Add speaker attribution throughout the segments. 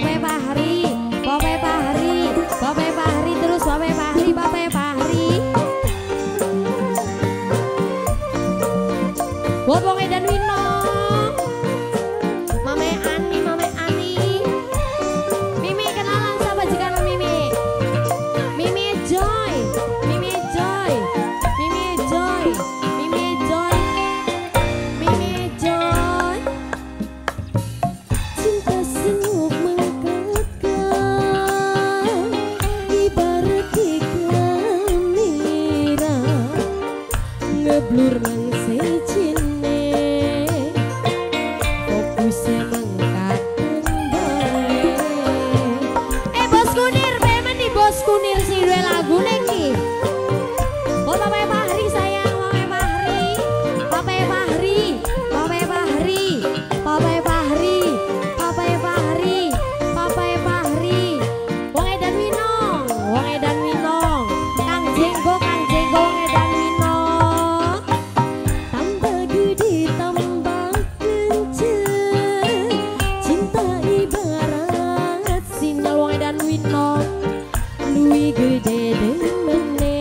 Speaker 1: Bapak Fahri, Bapak Fahri, Bapak Fahri terus Bapak Fahri, Bapak Fahri. Buat wong edan Wino. Mame Ani, Mame Ani. Mimi kenalan sama jikan Mimi. Mimi Joy, Mimi Joy, Mimi Joy, Mimi Joy, Mimi Joy.
Speaker 2: Cinta semu menggegar ibarat iklan nira ngeblur nang secine fokusnya mengkaten bae.
Speaker 1: Bos Kunir, pemen nih Bos Kunir si dua lagu niki. Buat Bapak Fahri sayang, Bapak Fahri, Bapak Fahri, Bapak Fahri, Bapak Fahri, Bapak Fahri, Bapak Fahri. Wong edan Winong, Wong edan Winong, Kang Jenggo, Kang Jenggo, Wong edan Winong.
Speaker 2: Tambah gede tambah kenceng cinta ibarat
Speaker 1: Sinyal Wong edan Winong.
Speaker 2: luwih gede demene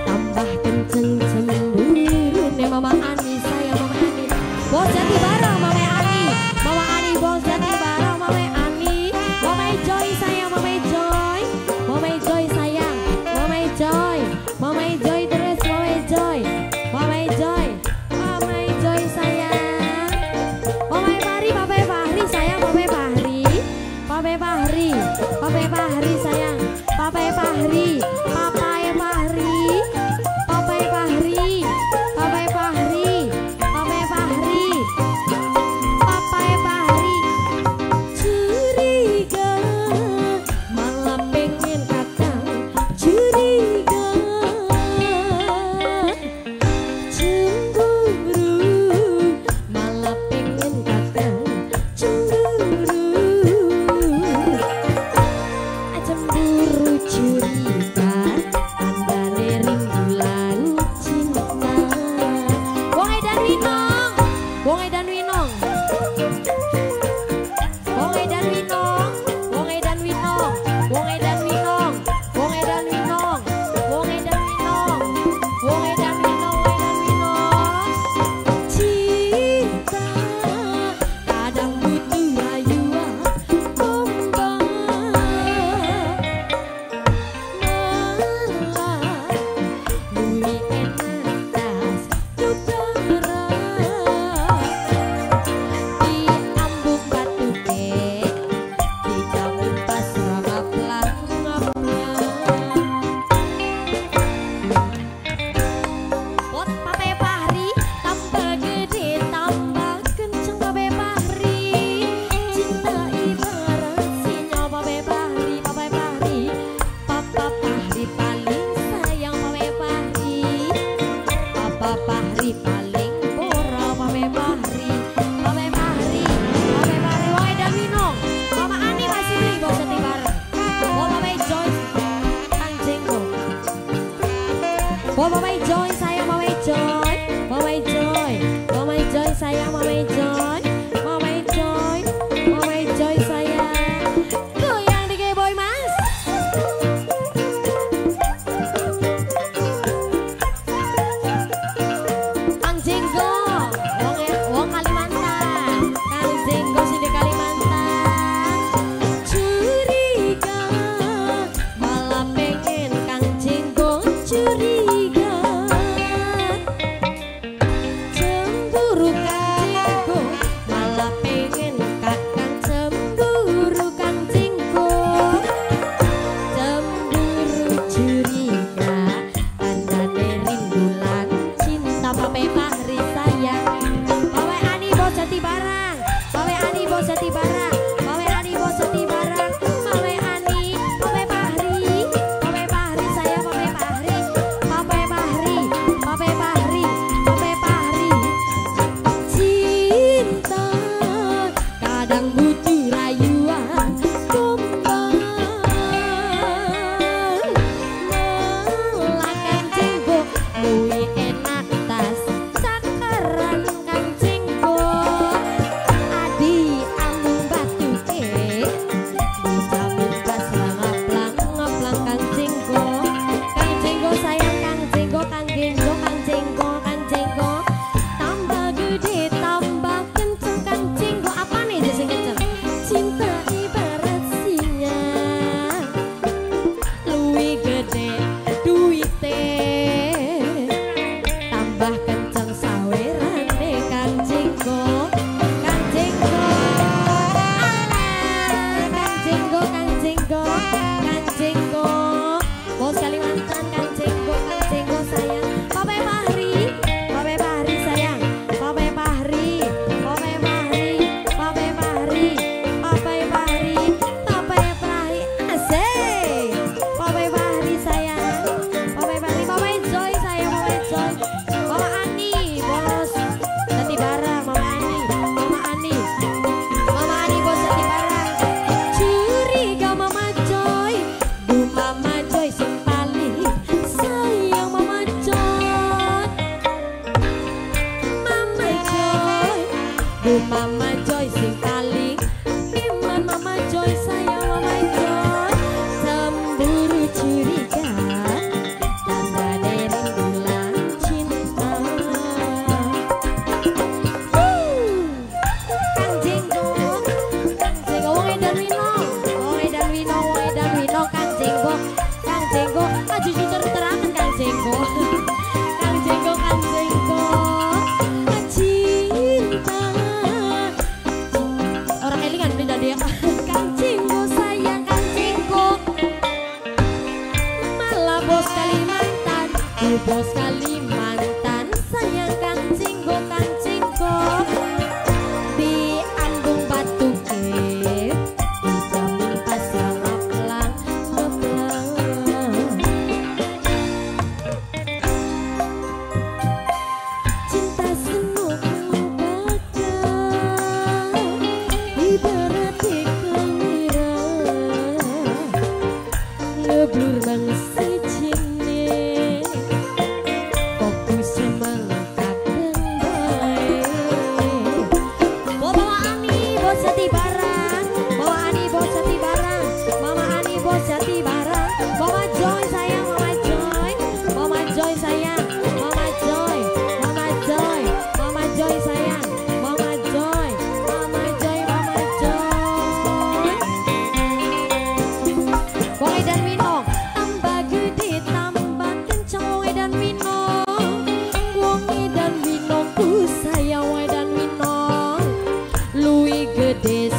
Speaker 2: tambah kenceng cemburune.
Speaker 1: Mama Ani sayang, Mama Ani. Bos Jati bareng Mama Ani, Mama Ani Bos Jati bareng Mama Ani. Mama Joy sayang, Mama Joy, Mama Joy sayang, Mama Joy, Mama Joy terus Mama Joy, Mama Joy, Mama Joy sayang. Mama Fahri, Papa Fahri sayang, Papa Fahri, Papa Fahri, Papa Fahri sayang, Papa Fahri, Papa Fahri, Papa Fahri, Papa Fahri, Papa Fahri, Papa Fahri.
Speaker 2: Curiga malah pengen kakang curiga cemburu malah pengen kakang cemburu cemburu curiga tandane rindulan cinta.
Speaker 1: Wong edan Winong, Wong edan Winong, Wong edan Winong, Wong edan Winong, Wong edan Winong, Wong edan Winong, Wong edan Winong, Wong edan Winong, edan Winong.
Speaker 2: Cinta kadang butuh rayuan ombak malah luwih enak tas udara
Speaker 1: Diambung batuke, dijamin pas ramah pelangapnya. Buat Pape Fahri, tambah gede tambah kenceng Pape Fahri. Cinta ibarat sinyal Pape Fahri, Pape Fahri, Papa Fahri paling sayang Pape Fahri. Papa Fahri paling pura Pape Fahri, Pape Fahri, Pape Fahri. Wong edan Winong, Mama Ani masih beli Bos Jati bareng. Oh Mama Joy, Kang Jenggo. Oh Mama Joy sayang, Mama Joy, Mama Joy, Mama Joy sayang, Mama Joy, Mama Joy, Mama Joy sayang. Goyang di Boy Mas. Kang Jenggo, wong Kalimantan, Kang Jenggo sing di Kalimantan.
Speaker 2: curiga malah pengen Kang Jenggo curiga Jenggo, Kang Jenggo, aja terang-terangan Kang Jenggo. Kang Jenggo, Kang Jenggo. Cinta. Orang elingan beda dia. Kang Jenggo sayang Kang Jenggo. Malah bos Kalimantan, bos Kalimantan sayang Kang Jenggo, Kang Jenggo. Di Ambung Batu Ke, di Jamin Pasar Ngaplang, Ngaplang. Cinta semu bakal ibarat iklan merah, ngeblur bangsa jene, fokus mengangkatkan baik. Bawa Ani bos jati barang, bawa Ani bos jati barang, Mama Ani bos jati barang, Mama Joy sayang, Mama Joy, Mama Joy sayang, Mama Joy, Mama Joy, Mama Joy sayang, Mama Joy, Mama Joy, Mama Joy. Wong Edan Winong, tambah gede tambah kencang Wong Edan Winong, Wong Edan Winong ku sayang Wong Edan Winong, luwih gede